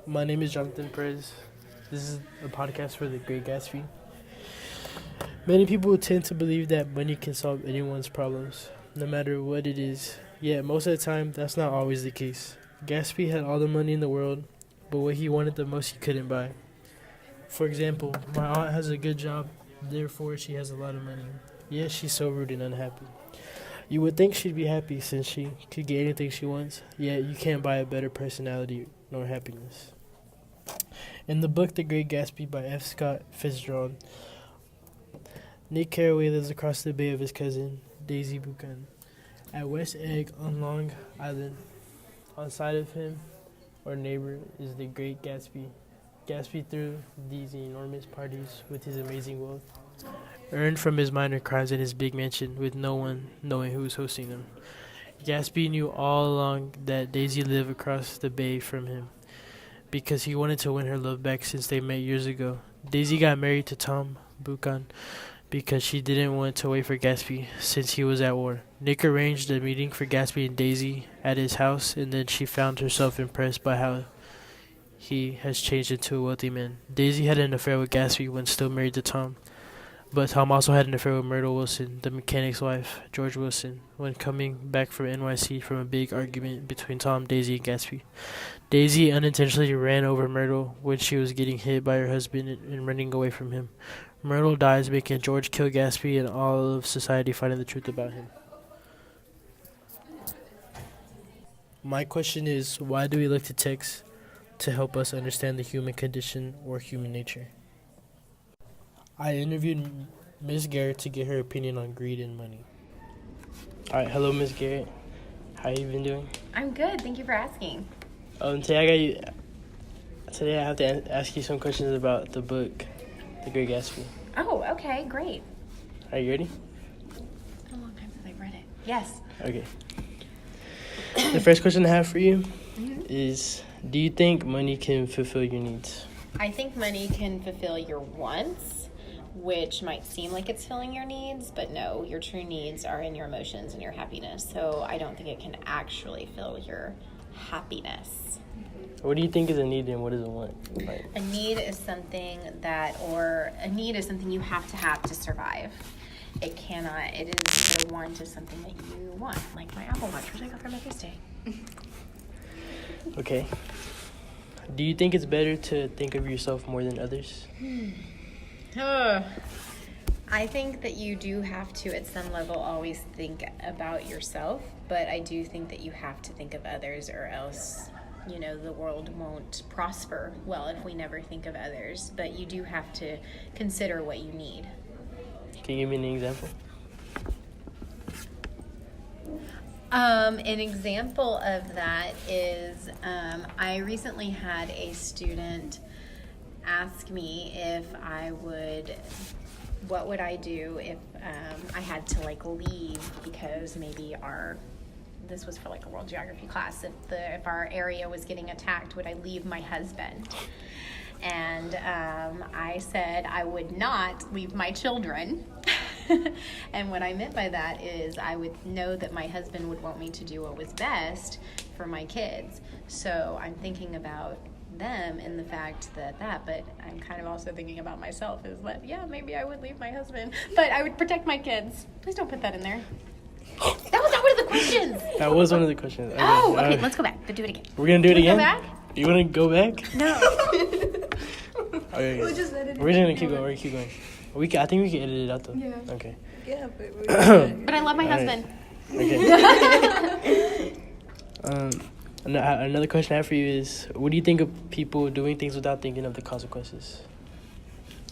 My name is Johnathan Perez. This is a podcast for the Great Gatsby. Many people tend to believe that money can solve anyone's problems, no matter what it is. Yet most of the time, that's not always the case. Gatsby had all the money in the world, but what he wanted the most he couldn't buy. For example, my aunt has a good job, therefore she has a lot of money. Yet she's so rude and unhappy. You would think she'd be happy since she could get anything she wants, yet you can't buy a better personality nor happiness. In the book The Great Gatsby by F. Scott Fitzgerald, Nick Carraway lives across the bay of his cousin, Daisy Buchan, at West Egg on Long Island. On side of him, or neighbor, is the Great Gatsby. Gatsby threw these enormous parties with his amazing wealth, earned from his minor crimes in his big mansion with no one knowing who was hosting them. Gatsby knew all along that Daisy lived across the bay from him, because he wanted to win her love back since they met years ago. Daisy got married to Tom Buchan because she didn't want to wait for Gatsby since he was at war. Nick arranged a meeting for Gatsby and Daisy at his house, and then she found herself impressed by how he has changed into a wealthy man. Daisy had an affair with Gatsby when still married to Tom, but Tom also had an affair with Myrtle Wilson, the mechanic's wife, George Wilson, when coming back from NYC from a big argument between Tom, Daisy, and Gatsby. Daisy unintentionally ran over Myrtle when she was getting hit by her husband and running away from him. Myrtle dies, making George kill Gatsby and all of society finding the truth about him. My question is, why do we look to text to help us understand the human condition or human nature? I interviewed Ms. Garrett to get her opinion on greed and money. All right, hello, Ms. Garrett. How you been doing? I'm good. Thank you for asking. Today I have to ask you some questions about the book, The Great Gatsby. Oh, okay, great. Are you ready? It's been a long time since I've read it. Yes. Okay. The first question I have for you is, do you think money can fulfill your needs? I think money can fulfill your wants, which might seem like it's filling your needs, but no, your true needs are in your emotions and your happiness. So I don't think it can actually fill your happiness. What do you think is a need and what is a want? A need is something you have to survive. It is the want is something that you want, like my Apple Watch, which I got for my birthday. Okay. Do you think it's better to think of yourself more than others? I think that you do have to, at some level, always think about yourself, but I do think that you have to think of others, or else, the world won't prosper well if we never think of others. But you do have to consider what you need. Can you give me an example? An example of that is I recently had a student ask me what would I do if I had to leave because maybe this was for a world geography class, if our area was getting attacked, would I leave my husband? And I said I would not leave my children. And what I meant by that is I would know that my husband would want me to do what was best for my kids. So I'm thinking about them and the fact but I'm kind of also thinking about myself is that, maybe I would leave my husband, but I would protect my kids. Please don't put that in there. That was not one of the questions. That was one of the questions. Okay, let's go back. Let's do it again. We're going to do it again? Go back? You want to go back? No. Okay. We'll just let it. We're just going to keep going. Keep going. I think we can edit it out, though. Yeah. Okay. Yeah, but we're But I love my husband. Okay. Another question I have for you is, what do you think of people doing things without thinking of the consequences?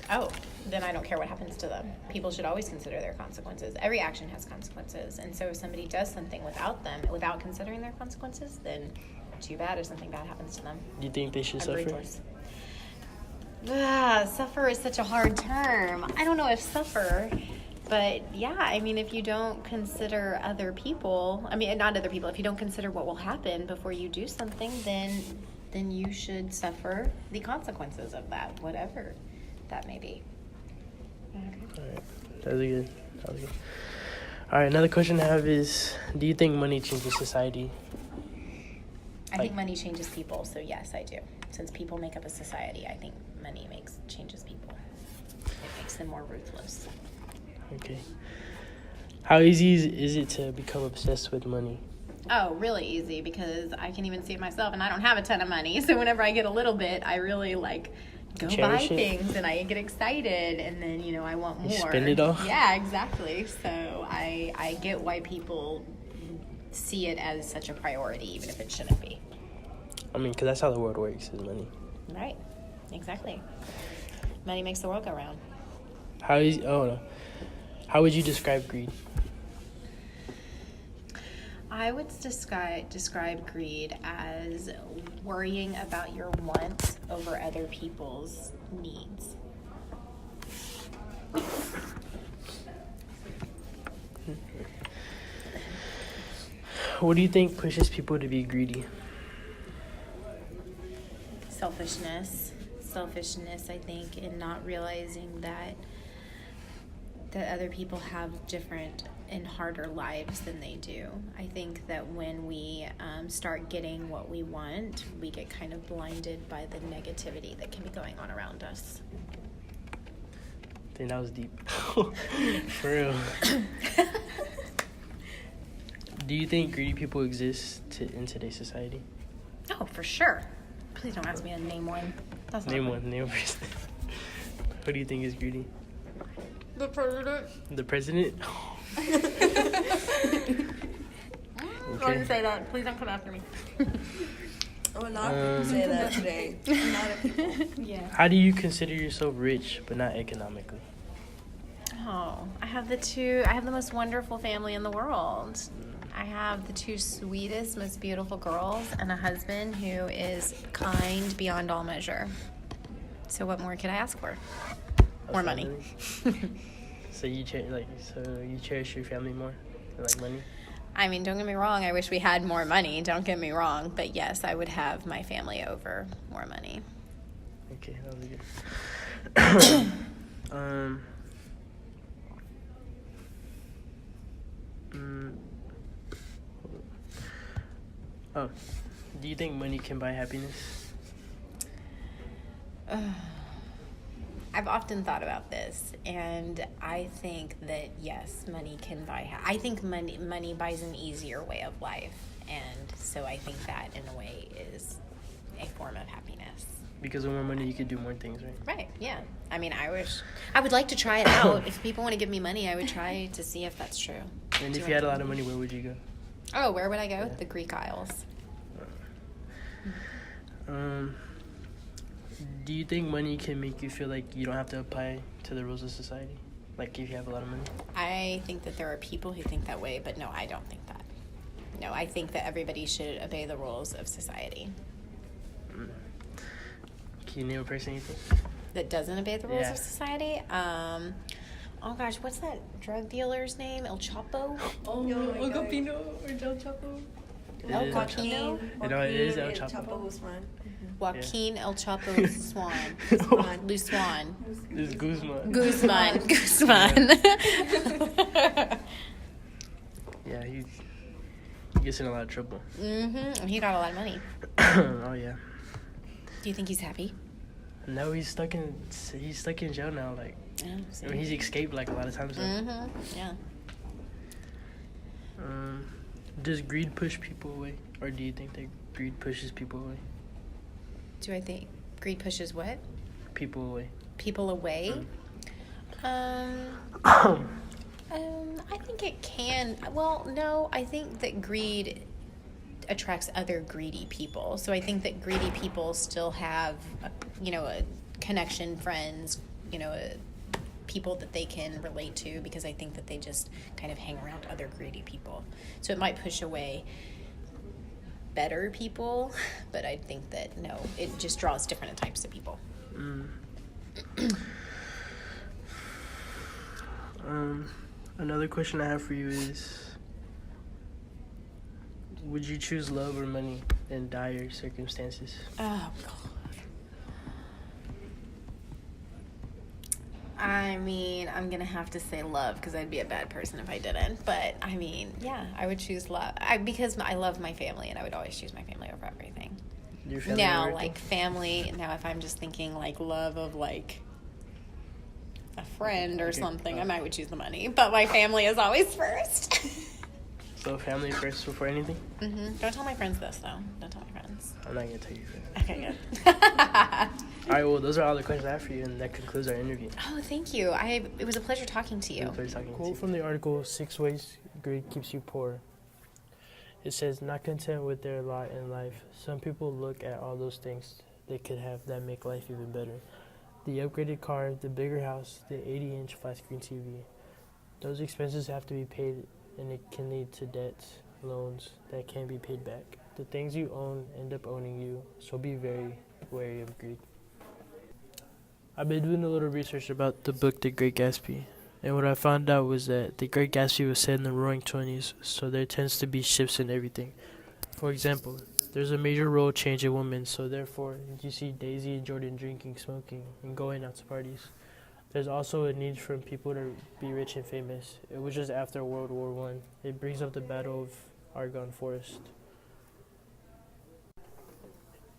Oh, then I don't care what happens to them. People should always consider their consequences. Every action has consequences. And so if somebody does something without considering their consequences, then too bad if something bad happens to them. Do you think they should suffer? Suffer is such a hard term. I don't know if suffer, but if you don't consider other people, not other people, if you don't consider what will happen before you do something, then you should suffer the consequences of that, whatever that may be. All right. That was good. All right, another question I have is, do you think money changes society? I think money changes people, so yes, I do. Since people make up a society, I think money changes people. It makes them more ruthless. Okay. How easy is it to become obsessed with money? Oh, really easy, because I can even see it myself, and I don't have a ton of money. So whenever I get a little bit, I really go buy things, and I get excited, and then I want more. You spend it all? Yeah, exactly. So I get why people see it as such a priority, even if it shouldn't be. I mean, because that's how the world works, is money. Right. Exactly. Money makes the world go round. How would you describe greed? I would describe greed as worrying about your wants over other people's needs. What do you think pushes people to be greedy? Selfishness, I think, in not realizing that other people have different and harder lives than they do. I think that when we start getting what we want, we get kind of blinded by the negativity that can be going on around us. I think that was deep. For real. Do you think greedy people exist in today's society? Oh, for sure. Please don't ask me to name one. Name a person. Who do you think is greedy? The president. The president? Don't even say that. Please don't come after me. A lot of people say that today. A lot of people. Yeah. How do you consider yourself rich but not economically? Oh, I have the most wonderful family in the world. I have the two sweetest, most beautiful girls and a husband who is kind beyond all measure. So what more could I ask for? More money. So you cherish your family more than money? I mean, don't get me wrong. I wish we had more money. Don't get me wrong. But yes, I would have my family over more money. Okay, that was good. Do you think money can buy happiness? I've often thought about this, and I think that yes, money can buy. I think money buys an easier way of life, and so I think that in a way is a form of happiness. Because with more money, you could do more things, right? Right. Yeah. I mean, I would like to try it out. If people want to give me money, I would try to see if that's true. And if you had a lot of money, where would you go? Oh, where would I go? The Greek Isles. Do you think money can make you feel like you don't have to apply to the rules of society? Like if you have a lot of money? I think that there are people who think that way, but no, I don't think that. No, I think that everybody should obey the rules of society. Can you name a person you think? That doesn't obey the rules of society? Oh gosh, what's that drug dealer's name? El Chapo? Oh, El Capino or El Chapo? El Capino? It is El Chapo. Chapo Guzman. Joaquin El Chapo Swan. Luis It's Guzman. Guzman. Yeah, he gets in a lot of trouble. Mm-hmm. He got a lot of money. Oh yeah. Do you think he's happy? No, he's stuck in jail now. Like, Yeah, I mean, he's escaped like a lot of times. Yeah. Does greed push people away, or do you think that greed pushes people away? Do I think greed pushes what? People away. People away? I think it can. Well, no, I think that greed attracts other greedy people. So I think that greedy people still have, a connection, friends, people that they can relate to, because I think that they just kind of hang around other greedy people. So it might push away better people, but I think that, no, it just draws different types of people. Another question I have for you is, would you choose love or money in dire circumstances? Oh, God. I mean, I'm going to have to say love because I'd be a bad person if I didn't. But, I mean, yeah, I would choose love. Because I love my family, and I would always choose my family over everything. Your family Now, over like, family, now if I'm just thinking, like, love of, like, a friend or something, I might would choose the money. But my family is always first. So family first before anything? Mm-hmm. Don't tell my friends this, though. Don't tell my friends. I'm not going to tell you friends. Okay, good. All right, well, those are all the questions I have for you, and that concludes our interview. Oh, thank you. It was a pleasure talking to you. Quote from the article, 6 Ways Greed Keeps You Poor. It says, not content with their lot in life, some people look at all those things they could have that make life even better. The upgraded car, the bigger house, the 80-inch flat-screen TV. Those expenses have to be paid, and it can lead to debts, loans that can't be paid back. The things you own end up owning you, so be very wary of greed. I've been doing a little research about the book The Great Gatsby, and what I found out was that The Great Gatsby was set in the roaring 20s, so there tends to be shifts in everything. For example, there's a major role change in women, so therefore you see Daisy and Jordan drinking, smoking, and going out to parties. There's also a need for people to be rich and famous. It was just after World War I. It brings up the Battle of Argonne Forest.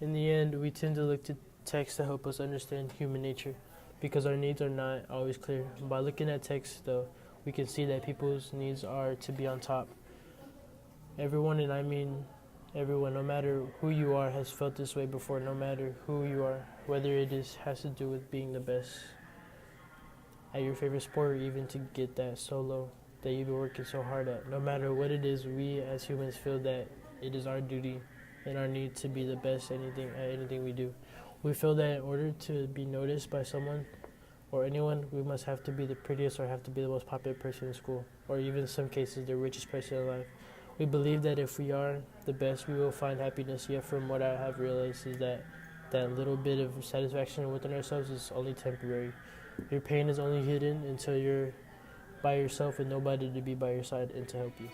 In the end, we tend to look to texts to help us understand human nature because our needs are not always clear. By looking at texts, though, we can see that people's needs are to be on top. Everyone, and I mean everyone, no matter who you are, has felt this way before, no matter who you are, whether it has to do with being the best at your favorite sport or even to get that solo that you've been working so hard at. No matter what it is, we as humans feel that it is our duty and our need to be the best at anything we do. We feel that in order to be noticed by someone or anyone, we must have to be the prettiest or have to be the most popular person in school, or even in some cases, the richest person in life. We believe that if we are the best, we will find happiness, yet from what I have realized is that little bit of satisfaction within ourselves is only temporary. Your pain is only hidden until you're by yourself with nobody to be by your side and to help you.